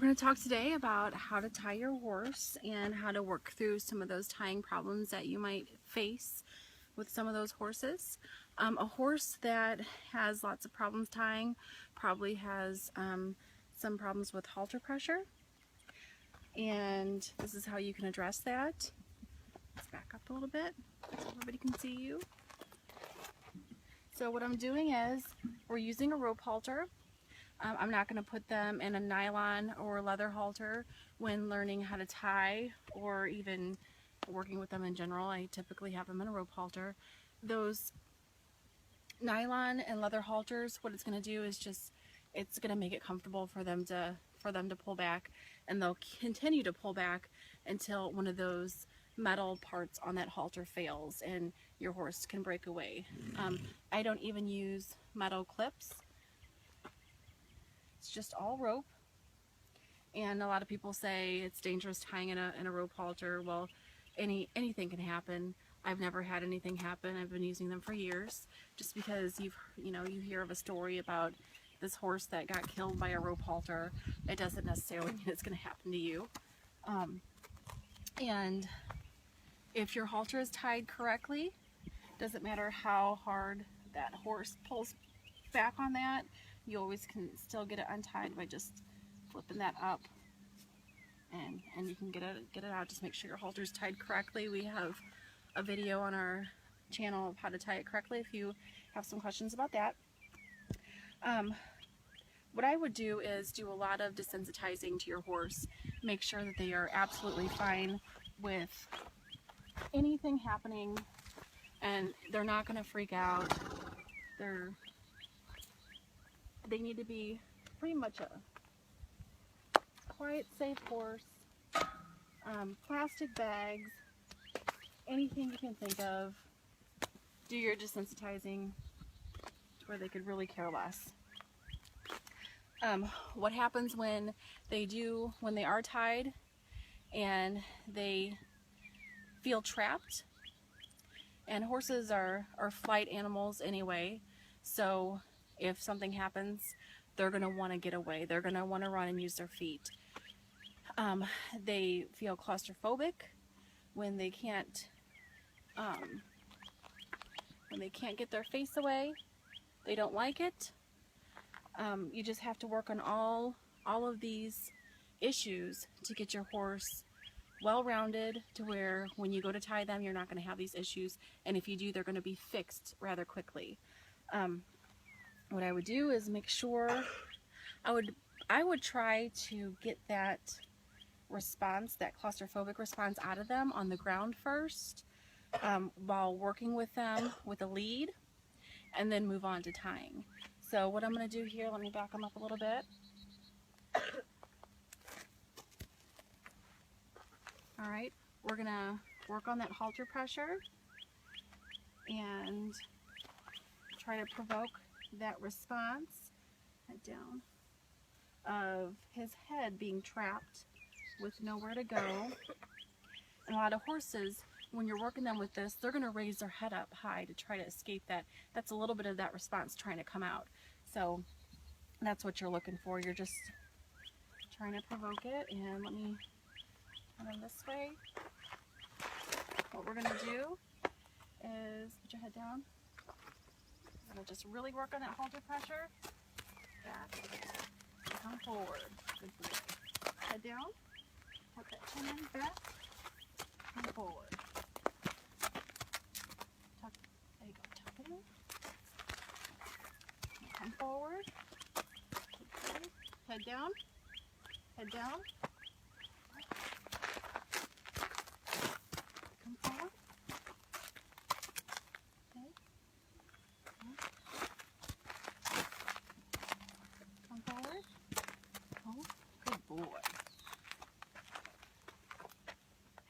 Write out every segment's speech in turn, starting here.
We're going to talk today about how to tie your horse and how to work through some of those tying problems that you might face with some of those horses. A horse that has lots of problems tying probably has some problems with halter pressure, and this is how you can address that. Let's back up a little bit so everybody can see you. So what I'm doing is we're using a rope halter. I'm not going to put them in a nylon or leather halter when learning how to tie or even working with them in general. I typically have them in a rope halter. Those nylon and leather halters, what it's going to do is it's going to make it comfortable for them to pull back, and they'll continue to pull back until one of those metal parts on that halter fails and your horse can break away. I don't even use metal clips. It's just all rope, and a lot of people say it's dangerous tying in a rope halter. Well, anything can happen. I've never had anything happen. I've been using them for years. Just because you hear of a story about this horse that got killed by a rope halter, it doesn't necessarily mean it's going to happen to you. And if your halter is tied correctly, doesn't matter how hard that horse pulls back on that, you always can still get it untied by just flipping that up, and you can get it out. Just make sure your halter is tied correctly. We have a video on our channel of how to tie it correctly if you have some questions about that. What I would do is do a lot of desensitizing to your horse. Make sure that they are absolutely fine with anything happening and they're not going to freak out. They need to be pretty much a quiet, safe horse. Plastic bags, anything you can think of. Do your desensitizing to where they could really care less. What happens when they are tied and they feel trapped? And horses are flight animals anyway, so if something happens, they're going to want to get away. They're going to want to run and use their feet. They feel claustrophobic when they can't get their face away. They don't like it. You just have to work on all of these issues to get your horse well-rounded to where when you go to tie them, you're not going to have these issues, and if you do, they're going to be fixed rather quickly. What I would do is make sure I would try to get that response, that claustrophobic response, out of them on the ground first, while working with them with a lead, and then move on to tying. So what I'm going to do here, let me back them up a little bit. Alright, we're going to work on that halter pressure and try to provoke that response, head down, of his head being trapped with nowhere to go. And a lot of horses, when you're working them with this, they're going to raise their head up high to try to escape that. That's a little bit of that response trying to come out. So that's what you're looking for. You're just trying to provoke it. And let me turn them this way. What we're going to do is put your head down. We're going to just really work on that halter pressure. Back. Come forward. Good boy. Head down. Tuck that chin in. Back. Come forward. Tuck. There you go. Tuck it in. Come forward. Okay. Head down. Head down. Come forward. Okay. Come forward. Oh, good boy.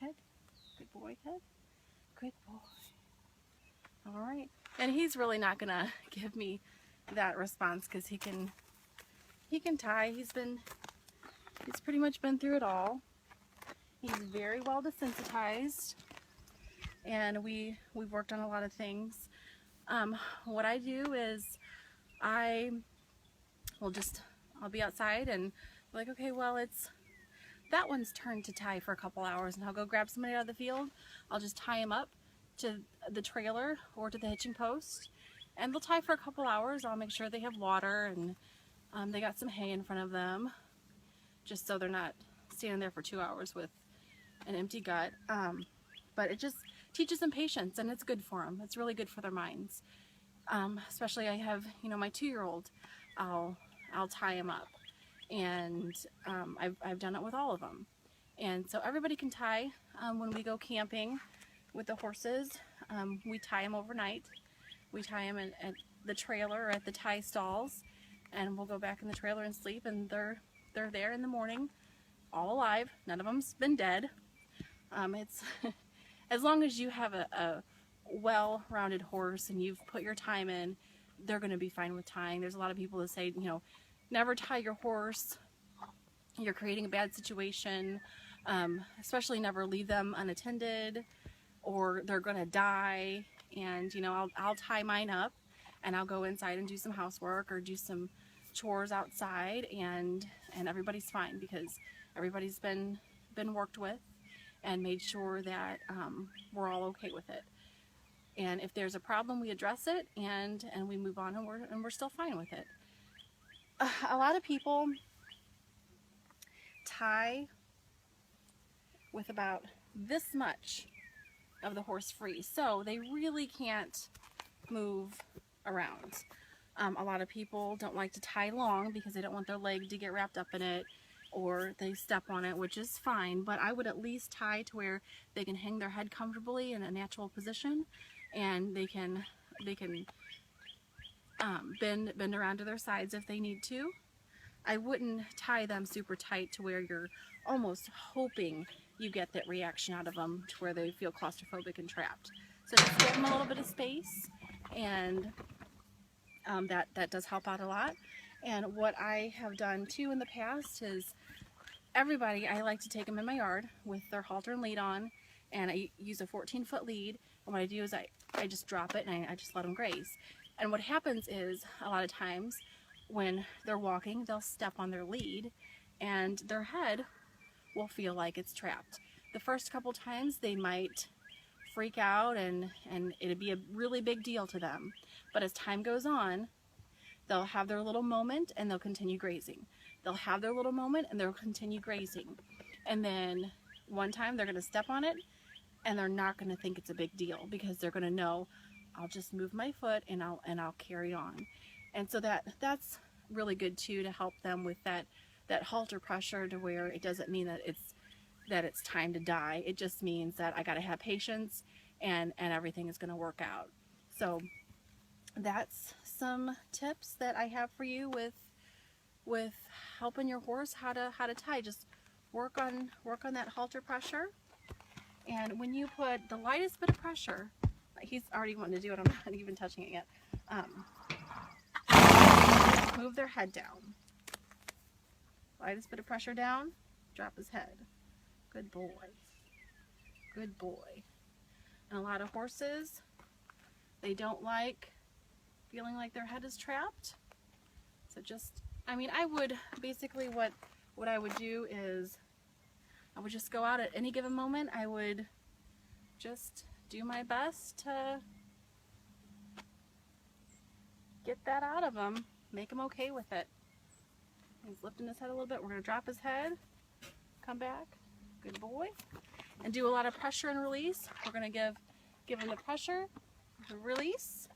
Head. Good boy. Head. Good boy. All right. And he's really not gonna give me that response because he can tie. He's pretty much been through it all. He's very well desensitized, and we've worked on a lot of things. What I do is I'll be outside and Like, okay, well, it's that one's turn to tie for a couple hours, and I'll go grab somebody out of the field. I'll just tie him up to the trailer or to the hitching post, and they'll tie for a couple hours. I'll make sure they have water and they got some hay in front of them, just so they're not standing there for 2 hours with an empty gut. But it just teaches them patience, and it's good for them. It's really good for their minds. Especially I have, my 2-year-old. I'll tie him up, and I've done it with all of them. And so everybody can tie. When we go camping with the horses, we tie them overnight. We tie them at the trailer or at the tie stalls, and we'll go back in the trailer and sleep, and they're there in the morning, all alive. None of them's been dead. It's as long as you have a well-rounded horse and you've put your time in, they're going to be fine with tying. There's a lot of people that say, never tie your horse. You're creating a bad situation. Especially never leave them unattended, or they're going to die. And, I'll tie mine up, and I'll go inside and do some housework or do some chores outside, and everybody's fine because everybody's been worked with and made sure that we're all okay with it. And if there's a problem, we address it, and we move on, and we're still fine with it. A lot of people tie with about this much of the horse free, so they really can't move around. A lot of people don't like to tie long because they don't want their leg to get wrapped up in it, or they step on it, which is fine, but I would at least tie to where they can hang their head comfortably in a natural position, and they can bend around to their sides if they need to. I wouldn't tie them super tight to where you're almost hoping you get that reaction out of them to where they feel claustrophobic and trapped. So just give them a little bit of space, and that does help out a lot. And what I have done too in the past is I like to take them in my yard with their halter and lead on, and I use a 14-foot lead, and what I do is I just drop it and I just let them graze. And what happens is a lot of times when they're walking, they'll step on their lead and their head will feel like it's trapped. The first couple times they might freak out and it'd be a really big deal to them. But as time goes on, they'll have their little moment and they'll continue grazing. They'll have their little moment and they'll continue grazing. And then one time they're going to step on it and they're not going to think it's a big deal because they're going to know, I'll just move my foot and I'll carry on. And so that's really good too, to help them with that halter pressure, to where it doesn't mean that it's time to die. It just means that I got to have patience and everything is going to work out. So that's some tips that I have for you with helping your horse how to tie. Just work on that halter pressure. And when you put the lightest bit of pressure, he's already wanting to do it, I'm not even touching it yet. Move their head down. Lightest bit of pressure down, drop his head. Good boy. Good boy. And a lot of horses, they don't like feeling like their head is trapped. So I would basically, what I would do is I would just go out at any given moment. I would just do my best to get that out of him, make him okay with it. He's lifting his head a little bit. We're going to drop his head, come back, good boy, and do a lot of pressure and release. We're going to give him the pressure, the release,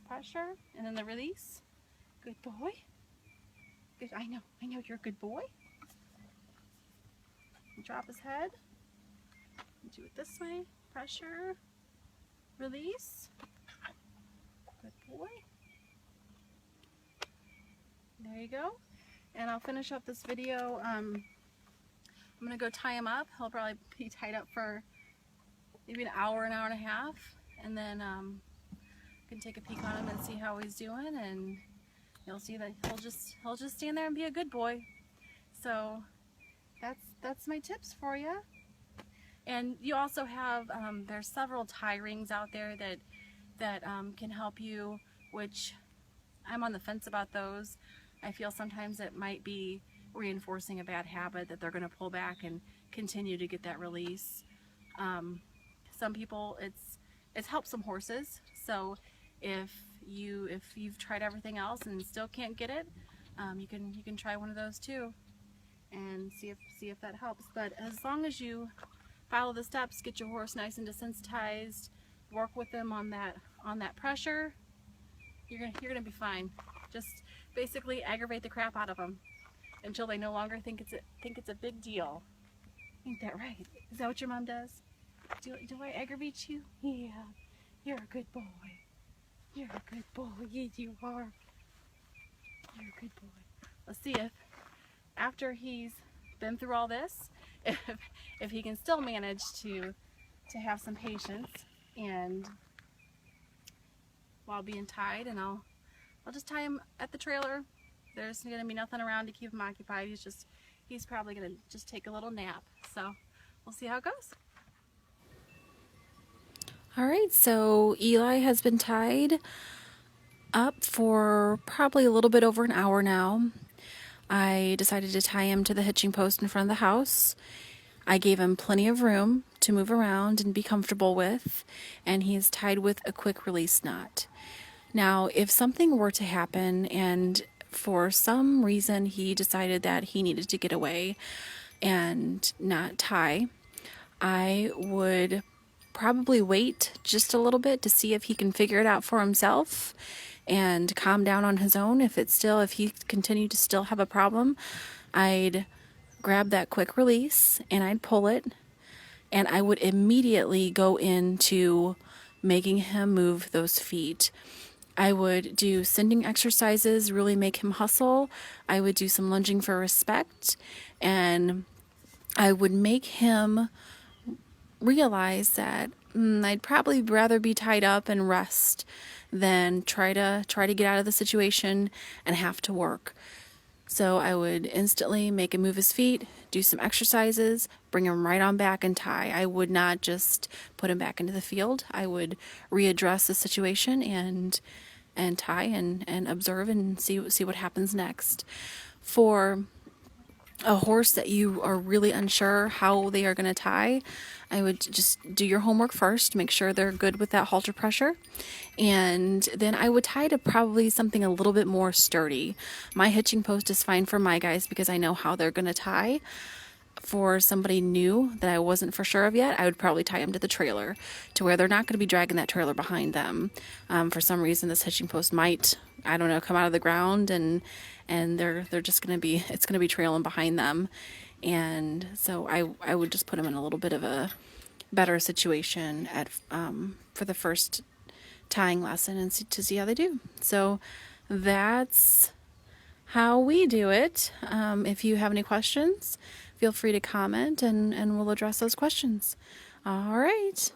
pressure, and then the release. Good boy. Good. I know you're a good boy. Drop his head. Do it this way. Pressure, release. Good boy. There you go. And I'll finish up this video. I'm going to go tie him up. He'll probably be tied up for maybe an hour and a half. And then I can take a peek on him and see how he's doing. And you'll see that he'll just stand there and be a good boy. So that's my tips for you. And you also have, there's several tie rings out there that can help you, which I'm on the fence about those. I feel sometimes it might be reinforcing a bad habit that they're going to pull back and continue to get that release. Some people, it's helped some horses. So if you've tried everything else and still can't get it, you can try one of those too, and see if that helps. But as long as you follow the steps, get your horse nice and desensitized, work with them on that pressure, you're gonna be fine. Just basically aggravate the crap out of them until they no longer think it's a big deal. Ain't that right? Is that what your mom does? Do I aggravate you? Yeah. You're a good boy. You're a good boy. Yes, you are. You're a good boy. Let's see if after he's been through all this, if he can still manage to have some patience and while being tied, and I'll just tie him at the trailer. There's gonna be nothing around to keep him occupied. He's probably gonna just take a little nap. So we'll see how it goes. All right, so Eli has been tied up for probably a little bit over an hour now. I decided to tie him to the hitching post in front of the house. I gave him plenty of room to move around and be comfortable with, and he's tied with a quick release knot. Now, if something were to happen and for some reason he decided that he needed to get away and not tie, I would probably wait just a little bit to see if he can figure it out for himself and calm down on his own. If he continued to still have a problem, I'd grab that quick release and I'd pull it, and I would immediately go into making him move those feet. I would do sending exercises, really make him hustle. I would do some lunging for respect, and I would make him realize that I'd probably rather be tied up and rest than try to get out of the situation and have to work. So I would instantly make him move his feet, do some exercises, bring him right on back and tie. I would not just put him back into the field. I would readdress the situation and tie and observe and see what happens next. For a horse that you are really unsure how they are going to tie, I would just do your homework first, make sure they're good with that halter pressure, and then I would tie to probably something a little bit more sturdy. My hitching post is fine for my guys because I know how they're going to tie. For somebody new that I wasn't for sure of yet, I would probably tie them to the trailer to where they're not going to be dragging that trailer behind them. For some reason, this hitching post might, I don't know, come out of the ground and they're just going to be, it's going to be trailing behind them. And so I would just put them in a little bit of a better situation for the first tying lesson and to see how they do. So that's how we do it. If you have any questions, feel free to comment and we'll address those questions. All right.